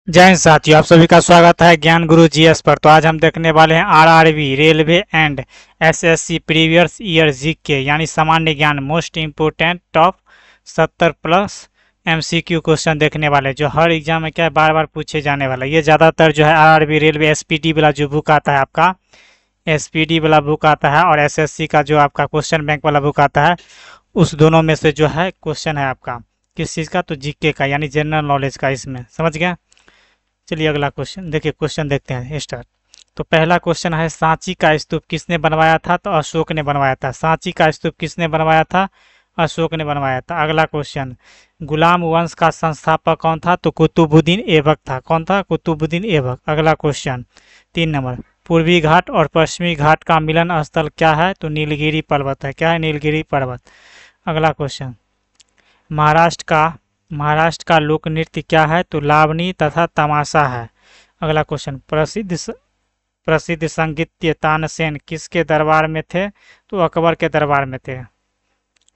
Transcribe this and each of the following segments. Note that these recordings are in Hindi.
जय हिंद साथियों, आप सभी का स्वागत है ज्ञान गुरु जीएस पर। तो आज हम देखने वाले हैं RRB railway and SSC previous year GK यानी सामान्य ज्ञान most important top 70+ MCQ question देखने वाले हैं, जो हर एग्जाम में क्या है बार बार पूछे जाने वाला है। ये ज़्यादातर जो है आरआरबी रेलवे एसपीडी वाला जो बुक आता है आपका, एसपीडी वाला बुक आता है, और एसएससी का जो आपका क्वेश्चन बैंक वाला बुक आता है, उस दोनों में से जो है क्वेश्चन है आपका किस चीज़ का, तो जीके का यानी जनरल नॉलेज का। इसमें समझ गया। चलिए अगला क्वेश्चन देखिए, क्वेश्चन देखते हैं स्टार्ट। तो पहला क्वेश्चन है, सांची का स्तूप किसने बनवाया था, तो अशोक ने बनवाया था। सांची का स्तूप किसने बनवाया था, अशोक ने बनवाया था। अगला क्वेश्चन, गुलाम वंश का संस्थापक कौन था, तो कुतुबुद्दीन ऐबक था। कौन था, कुतुबुद्दीन ऐबक। अगला क्वेश्चन 3 नंबर, पूर्वी घाट और पश्चिमी घाट का मिलन स्थल क्या है, तो नीलगिरी पर्वत है। क्या है, नीलगिरी पर्वत। अगला क्वेश्चन, महाराष्ट्र का लोक नृत्य क्या है, तो लावनी तथा तमाशा है। अगला क्वेश्चन, प्रसिद्ध संगीतज्ञ तानसेन किसके दरबार में थे, तो अकबर के दरबार में थे।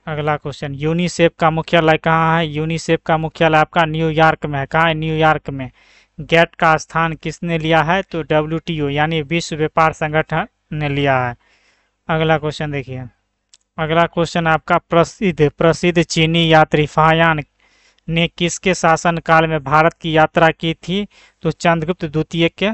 अगला क्वेश्चन, यूनिसेफ का मुख्यालय कहाँ है, यूनिसेफ का मुख्यालय आपका न्यूयॉर्क में है। कहाँ है, न्यूयॉर्क में। गेट का स्थान किसने लिया है, तो डब्ल्यूटीओ यानी विश्व व्यापार संगठन ने लिया है। अगला क्वेश्चन देखिए, अगला क्वेश्चन आपका, प्रसिद्ध प्रसिद्ध चीनी यात्री फाहियान ने किसके शासनकाल में भारत की यात्रा की थी, तो चंद्रगुप्त द्वितीय के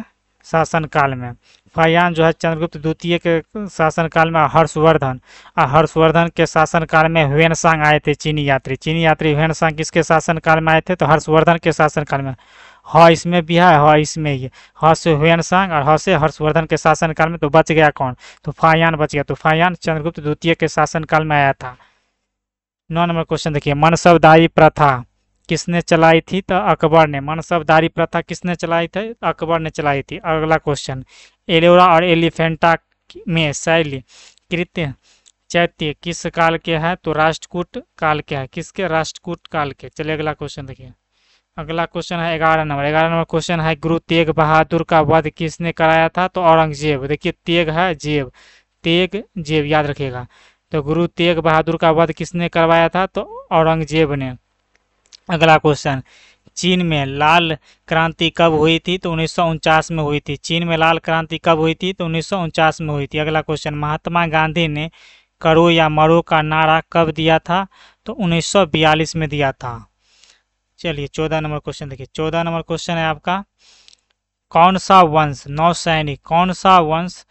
शासनकाल में। फाहियान जो है चंद्रगुप्त द्वितीय के शासनकाल में, हर्षवर्धन के शासनकाल में ह्वेनसांग आए थे चीनी यात्री। चीनी यात्री ह्वेनसांग किसके शासनकाल में आए थे, तो हर्षवर्धन के शासनकाल में। ह इसमें भी है, ह इसमें ही। ह से ह्वेनसांग और ह से हर्षवर्धन के शासनकाल में, तो बच गया कौन, तो फाहियान बच गया। तो फाहियान चंद्रगुप्त द्वितीय के शासनकाल में आया था। 9 नंबर क्वेश्चन देखिए, मनसबदारी प्रथा किसने चलाई थी, तो अकबर ने। मनसबदारी प्रथा किसने चलाई थी, अकबर ने चलाई थी। अगला क्वेश्चन, एलोरा और एलिफेंटा में शैली कृत्य चैत्य किस काल के हैं, तो राष्ट्रकूट काल के हैं। किसके, राष्ट्रकूट काल के। चलिए अगला क्वेश्चन देखिए। अगला क्वेश्चन है 11 नंबर। 11 नंबर क्वेश्चन है, गुरु तेग बहादुर का वध किसने कराया था, तो औरंगजेब। देखिए तेग है जेब, तेग जेब याद रखिएगा। तो गुरु तेग बहादुर का वध किसने करवाया था, तो औरंगजेब ने। अगला क्वेश्चन, चीन में लाल क्रांति कब हुई थी, तो 1949 में हुई थी। चीन में लाल क्रांति कब हुई थी, तो 1949 में हुई थी। अगला क्वेश्चन, महात्मा गांधी ने करो या मरो का नारा कब दिया था, तो 1942 में दिया था। चलिए 14 नंबर क्वेश्चन देखिए। 14 नंबर क्वेश्चन है आपका, कौन सा वंश नौसैनिक कौन सा वंश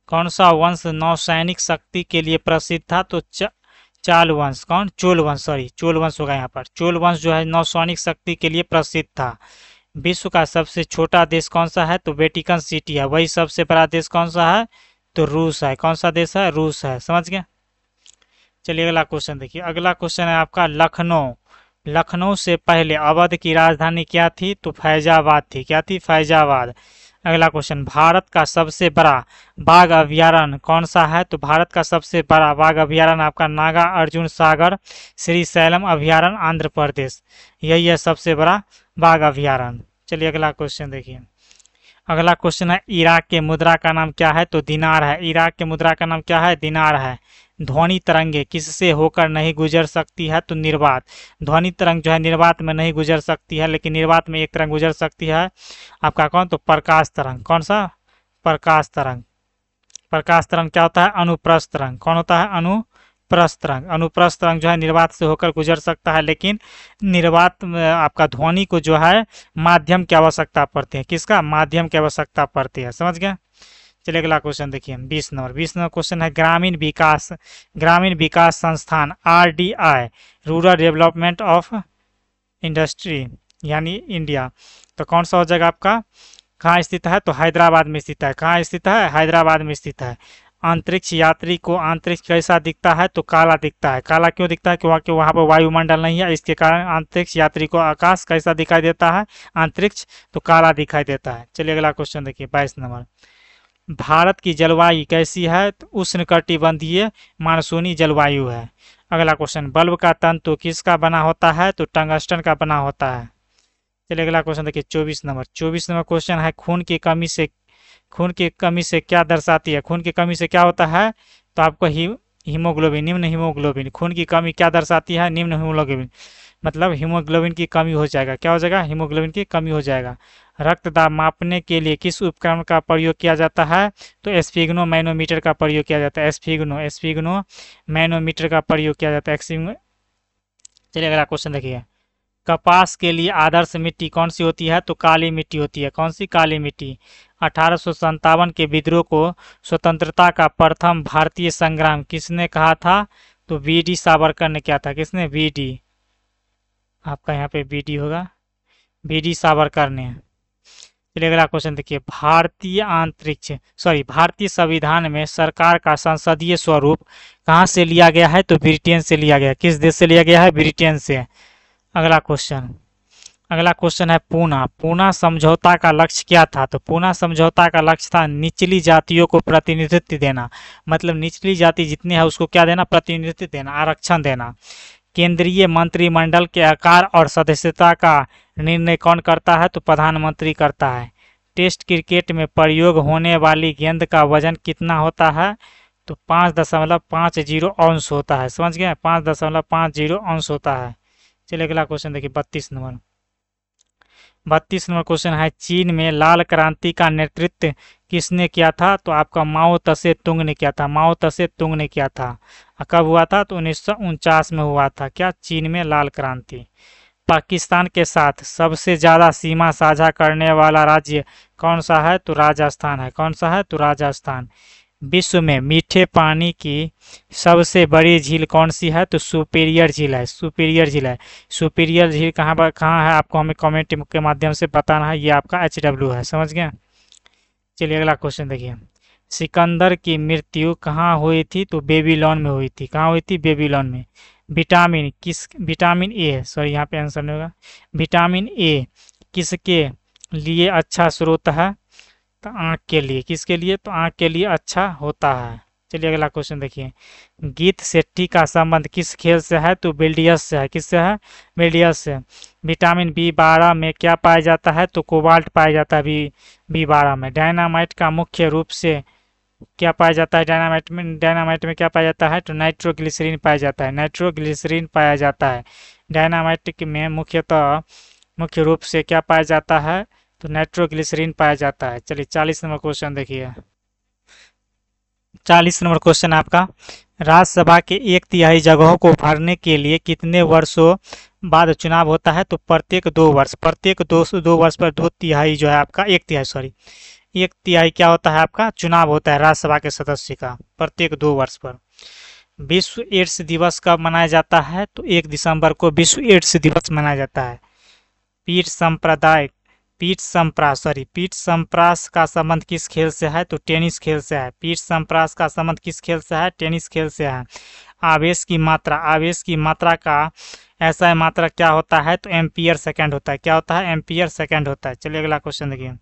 कौन सा वंश नौसैनिक शक्ति के लिए प्रसिद्ध था, तो चाल वंश। कौन, चोल वंश, सॉरी चोल वंश होगा यहाँ पर। चोल वंश जो है नौसैनिक शक्ति के लिए प्रसिद्ध था। विश्व का सबसे छोटा देश कौन सा है, तो वेटिकन सिटी है। वही सबसे बड़ा देश कौन सा है, तो रूस है। कौन सा देश है, रूस है। समझ गए। चलिए अगला क्वेश्चन देखिए। अगला क्वेश्चन है आपका, लखनऊ लखनऊ से पहले अवध की राजधानी क्या थी, तो फैजाबाद थी। क्या थी, फैजाबाद। अगला क्वेश्चन, भारत का सबसे बड़ा बाघ अभयारण्य कौन सा है, तो भारत का सबसे बड़ा बाघ अभयारण्य आपका नागा अर्जुन सागर श्रीशैलम अभयारण्य आंध्र प्रदेश, यही है सबसे बड़ा बाघ अभयारण्य। चलिए अगला क्वेश्चन देखिए। अगला क्वेश्चन है, इराक के मुद्रा का नाम क्या है, तो दिनार है। इराक के मुद्रा का नाम क्या है, दिनार है। ध्वनि तरंगे किससे होकर नहीं गुजर सकती है, तो निर्वात। ध्वनि तरंग जो है निर्वात में नहीं गुजर सकती है, लेकिन निर्वात में एक तरंग गुजर सकती है आपका कौन, तो प्रकाश तरंग। कौन सा, प्रकाश तरंग। प्रकाश तरंग क्या होता है, अनुप्रस्थ तरंग। कौन होता है, अनुप्रस्थ तरंग। अनुप्रस्थ तरंग जो है निर्वात से होकर गुजर सकता है, लेकिन निर्वात में आपका ध्वनि को जो है माध्यम की आवश्यकता पड़ती है। किसका, माध्यम की आवश्यकता पड़ती है। समझ गए। चलिए अगला क्वेश्चन देखिए। 20 नंबर क्वेश्चन है, ग्रामीण विकास संस्थान RDI rural development of industry यानी इंडिया, तो कौन सा हो जाएगा आपका, कहाँ स्थित है, तो हैदराबाद में स्थित है। कहाँ स्थित है, हैदराबाद में स्थित है। अंतरिक्ष यात्री को अंतरिक्ष कैसा दिखता है, तो काला दिखता है। काला क्यों दिखता है, क्योंकि वहाँ पर वायुमंडल नहीं है, इसके कारण अंतरिक्ष यात्री को आकाश कैसा दिखाई देता है, अंतरिक्ष, तो काला दिखाई देता है। चलिए अगला क्वेश्चन देखिए। 22 नंबर, भारत की जलवायु कैसी है, तो उष्णकटिबंधीय मानसूनी जलवायु है। अगला क्वेश्चन, बल्ब का तंतु किसका बना होता है, तो टंगस्टन का बना होता है। चलिए अगला क्वेश्चन देखिए। 24 नंबर क्वेश्चन है, खून की कमी से क्या दर्शाती है। खून की कमी से क्या होता है, तो आपको हीमोग्लोबिन, निम्न हीमोग्लोबिन। खून की कमी क्या दर्शाती है, निम्न हीमोग्लोबिन। मतलब हीमोग्लोबिन की कमी हो जाएगा। क्या हो जाएगा? हीमोग्लोबिन की कमी हो जाएगा। रक्त दाब मापने के लिए किस उपकरण का प्रयोग किया जाता है? तो स्फिग्नो मैनोमीटर का प्रयोग किया जाता है। स्फिग्नो मैनोमीटर का प्रयोग किया जाता है। चलिए अगला क्वेश्चन देखिए। कपास के लिए आदर्श मिट्टी कौन सी होती है? तो काली मिट्टी होती है। कौन सी? काली मिट्टी। 1857 के विद्रोह को स्वतंत्रता का प्रथम भारतीय संग्राम किसने कहा था? तो वीडी सावरकर ने किया था। किसने? वीडी, आपका यहाँ पे वीडी होगा, वीडी सावरकर ने। चलिए अगला क्वेश्चन देखिए। भारतीय संविधान में सरकार का संसदीय स्वरूप कहाँ से लिया गया है? तो ब्रिटेन से लिया गया। किस देश से लिया गया है? ब्रिटेन से। अगला क्वेश्चन है पूना। पूना समझौता का लक्ष्य क्या था? तो पूना समझौता का लक्ष्य था निचली जातियों को प्रतिनिधित्व देना। मतलब निचली जाति जितनी है उसको क्या देना? प्रतिनिधित्व देना, आरक्षण देना। केंद्रीय मंत्रिमंडल के आकार और सदस्यता का निर्णय कौन करता है? तो प्रधानमंत्री करता है। टेस्ट क्रिकेट में प्रयोग होने वाली गेंद का वजन कितना होता है? तो 5.50 औंस होता है। समझ गए? 5.50 औंस होता है। चलिए अगला क्वेश्चन देखिए 32 नंबर क्वेश्चन है। चीन में लाल क्रांति का नेतृत्व किसने किया था? तो आपका माओ तसे तुंग ने किया था। माओ तसे तुंग ने किया था। कब हुआ था? तो 1949 में हुआ था। क्या? चीन में लाल क्रांति। पाकिस्तान के साथ सबसे ज्यादा सीमा साझा करने वाला राज्य कौन सा है? तो राजस्थान है। कौन सा है? तो राजस्थान। विश्व में मीठे पानी की सबसे बड़ी झील कौन सी है? तो सुपीरियर झील है। सुपीरियर झील है। सुपीरियर झील कहाँ है? आपको हमें कमेंट के माध्यम से बताना है। ये आपका HW है। समझ गए? चलिए अगला क्वेश्चन देखिए। सिकंदर की मृत्यु कहाँ हुई थी? तो बेबीलोन में हुई थी। कहाँ हुई थी? बेबीलोन में। विटामिन ए, सॉरी यहाँ पे आंसर नहीं होगा। विटामिन ए किसके लिए अच्छा स्रोत है? तो आँख के लिए। किसके लिए? तो आँख के लिए अच्छा होता है। चलिए अगला क्वेश्चन देखिए। गीत शेट्टी का संबंध किस खेल से है? तो बिल्डियस से है। किससे है? बिल्डियस से। विटामिन B12 में क्या पाया जाता है? तो कोबाल्ट पाया जाता है B12 में। डायनामाइट का मुख्य रूप से क्या पाया जाता है? डायनामाइट में क्या पाया जाता है? तो नाइट्रोग्लिसरीन पाया जाता है। नाइट्रोग्लिसरीन पाया जाता है। डायनामाइट में मुख्य रूप से क्या पाया जाता है? तो नाइट्रोग्लिसरीन पाया जाता है। चलिए 40 नंबर क्वेश्चन देखिए। 40 नंबर क्वेश्चन आपका। राज्यसभा के 1/3 जगहों को भरने के लिए कितने वर्षों बाद चुनाव होता है? तो प्रत्येक 2 वर्ष। प्रत्येक दो वर्ष पर 2/3 जो है आपका 1/3 सॉरी 1/3 क्या होता है? आपका चुनाव होता है राज्यसभा के सदस्य का प्रत्येक 2 वर्ष पर। विश्व एड्स दिवस कब मनाया जाता है? तो 1 दिसंबर को विश्व एड्स दिवस मनाया जाता है। पीठ संप्रास का संबंध किस खेल से है? तो टेनिस खेल से है। पीठ संप्रास का संबंध किस खेल से है? टेनिस खेल से है। आवेश की मात्रा का ऐसा मात्रा क्या होता है? तो एम्पियर सेकंड होता है। क्या होता है? एम्पियर सेकंड होता है। चलिए अगला क्वेश्चन देखिए।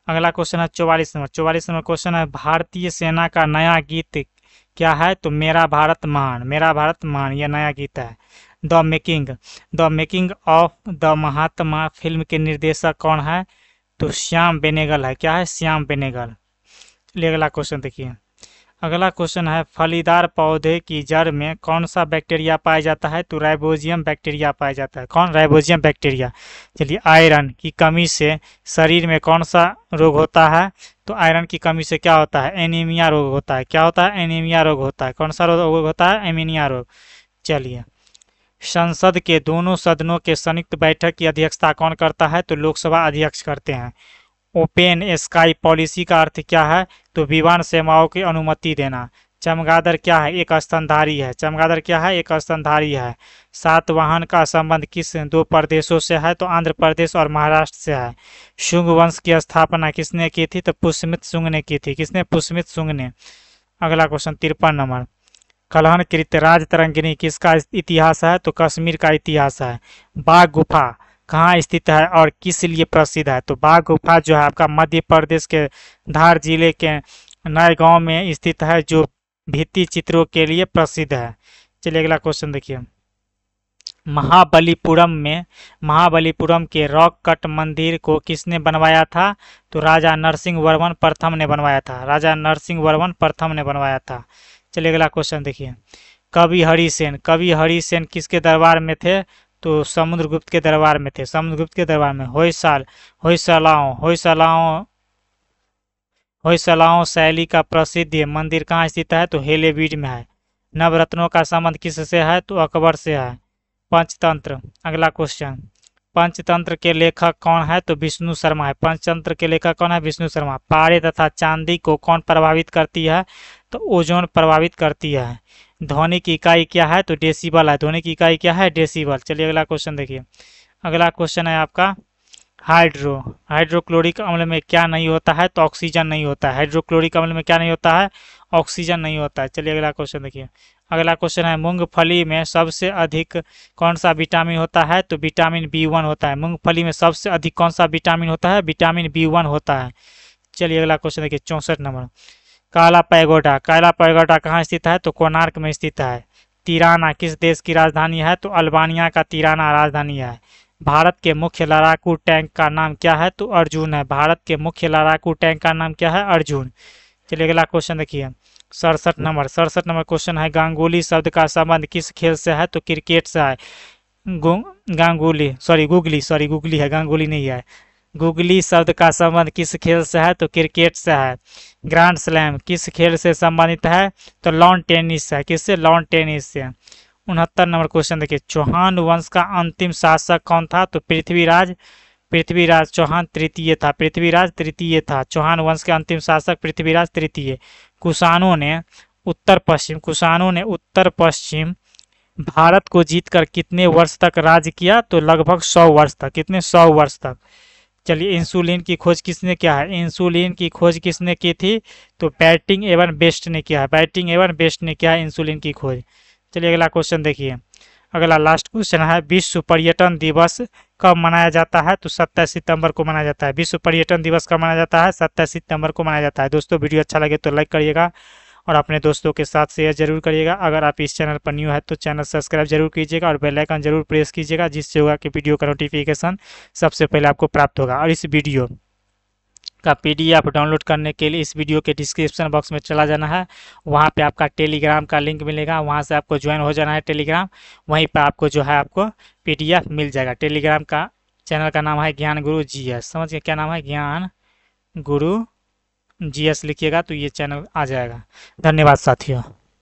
अगला क्वेश्चन है 44 नंबर क्वेश्चन है। भारतीय सेना का नया गीत क्या है? तो मेरा भारत महान यह नया गीत है। The making of the Mahatma film के निर्देशक कौन है? तो श्याम बेनेगल है। क्या है? श्याम बेनेगल। चलिए अगला क्वेश्चन देखिए। अगला क्वेश्चन है फलीदार पौधे की जड़ में कौन सा बैक्टीरिया पाया जाता है? तो राइबोजियम बैक्टीरिया पाया जाता है। कौन? Rhizobium bacteria. चलिए आयरन की कमी से शरीर में कौन सा रोग होता है? तो आयरन की कमी से क्या होता है? एनीमिया रोग होता है। क्या होता है? एनीमिया रोग होता है। कौन सा रोग होता है? एनीमिया रोग। चलिए संसद के दोनों सदनों के संयुक्त बैठक की अध्यक्षता कौन करता है? तो लोकसभा अध्यक्ष करते हैं। ओपन स्काई पॉलिसी का अर्थ क्या है? तो विमान सेवाओं की अनुमति देना। चमगादड़ क्या है? एक स्तनधारी है। चमगादड़ क्या है? एक स्तनधारी है। सातवाहन का संबंध किस 2 प्रदेशों से है? तो आंध्र प्रदेश और महाराष्ट्र से है। शुंग वंश की स्थापना किसने की थी? तो पुष्यमित्र शुंग ने की थी। किसने? पुष्यमित्र शुंग ने। अगला क्वेश्चन 53 नंबर। कलहनकृत राजतरंगिणी किसका इतिहास है? तो कश्मीर का इतिहास है। बाघ गुफा कहाँ स्थित है और किस लिए प्रसिद्ध है? तो बाघ गुफा जो है आपका मध्य प्रदेश के धार जिले के नए गांव में स्थित है, जो भित्ति चित्रों के लिए प्रसिद्ध है। चलिए अगला क्वेश्चन देखिए। महाबलीपुरम के रॉक कट मंदिर को किसने बनवाया था? तो राजा नरसिंह वर्मन प्रथम ने बनवाया था। राजा नरसिंह वर्मन प्रथम ने बनवाया था। चलिए अगला क्वेश्चन देखिए। कवि हरिसेन किसके दरबार में थे? तो समुद्रगुप्त के दरबार में थे, समुद्रगुप्त के दरबार में। होयसलाओ शैली का प्रसिद्ध मंदिर कहाँ स्थित है? तो हेलेबीड में है। नवरत्नों का संबंध किससे है? तो अकबर से है। पंचतंत्र, अगला क्वेश्चन, पंचतंत्र के लेखक कौन है? तो विष्णु शर्मा है। पंचतंत्र के लेखक कौन है? विष्णु शर्मा। पारे तथा चांदी को कौन प्रभावित करती है? तो ओजोन प्रभावित करती है। ध्वनि की इकाई क्या है? तो डेसिबल है। ध्वनि की इकाई क्या है? डेसिबल। चलिए अगला क्वेश्चन देखिए। अगला क्वेश्चन है आपका हाइड्रोक्लोरिक अम्ल में क्या नहीं होता है? तो ऑक्सीजन नहीं होता है। हाइड्रोक्लोरिक अम्ल में क्या नहीं होता है? ऑक्सीजन नहीं होता है। चलिए अगला क्वेश्चन देखिए। अगला क्वेश्चन है मूंगफली में सबसे अधिक कौन सा विटामिन होता है? तो विटामिन बी1 होता है। मूंगफली में सबसे अधिक कौन सा विटामिन होता है? विटामिन बी1 होता है। चलिए अगला क्वेश्चन देखिए 64 नंबर। काला पैगोडा कहाँ स्थित है? तो कोणार्क में स्थित है। तिराना किस देश की राजधानी है? तो अल्बानिया का तिराना राजधानी है। भारत के मुख्य लड़ाकू टैंक का नाम क्या है? तो अर्जुन है। भारत के मुख्य लड़ाकू टैंक का नाम क्या है? अर्जुन। चलिए अगला क्वेश्चन देखिए 67 नंबर क्वेश्चन है गांगुली शब्द का संबंध किस खेल से है? तो क्रिकेट से है। गुगली है, गांगुली नहीं है। गुगली शब्द का संबंध किस खेल से है? तो क्रिकेट से है। ग्रैंड स्लैम किस खेल से संबंधित है? तो लॉन टेनिस है। किससे? लॉन टेनिस से। 69 नंबर क्वेश्चन देखिए चौहान वंश का अंतिम शासक कौन था? तो पृथ्वीराज चौहान तृतीय था। पृथ्वीराज तृतीय था। चौहान वंश के अंतिम शासक पृथ्वीराज तृतीय। कुषाणों ने उत्तर पश्चिम भारत को जीतकर कितने वर्ष तक राज किया? तो लगभग 100 वर्ष तक। कितने? 100 वर्ष तक। चलिए इंसुलिन की खोज किसने किया है? इंसुलिन की खोज किसने की थी? तो बैटिंग एवन बेस्ट ने किया है। बैटिंग एवन बेस्ट ने किया है इंसुलिन की खोज। चलिए अगला क्वेश्चन देखिए। अगला लास्ट क्वेश्चन है विश्व पर्यटन दिवस कब मनाया जाता है? तो 27 सितंबर को मनाया जाता है। विश्व पर्यटन दिवस कब मनाया जाता है? 27 सितंबर को मनाया जाता है। दोस्तों वीडियो अच्छा लगे तो लाइक करिएगा और अपने दोस्तों के साथ शेयर जरूर करिएगा। अगर आप इस चैनल पर न्यू है तो चैनल सब्सक्राइब जरूर कीजिएगा और बेल आइकन जरूर प्रेस कीजिएगा, जिससे होगा कि वीडियो का नोटिफिकेशन सबसे पहले आपको प्राप्त होगा। और इस वीडियो का पीडीएफ डाउनलोड करने के लिए इस वीडियो के डिस्क्रिप्शन बॉक्स में चला जाना है। वहाँ पे आपका टेलीग्राम का लिंक मिलेगा, वहाँ से आपको ज्वाइन हो जाना है टेलीग्राम। वहीं पर आपको जो है आपको पीडीएफ मिल जाएगा। टेलीग्राम का चैनल का नाम है ज्ञान गुरु जीएस। समझ गए क्या नाम है? ज्ञान गुरु जीएस लिखिएगा तो ये चैनल आ जाएगा। धन्यवाद साथियों।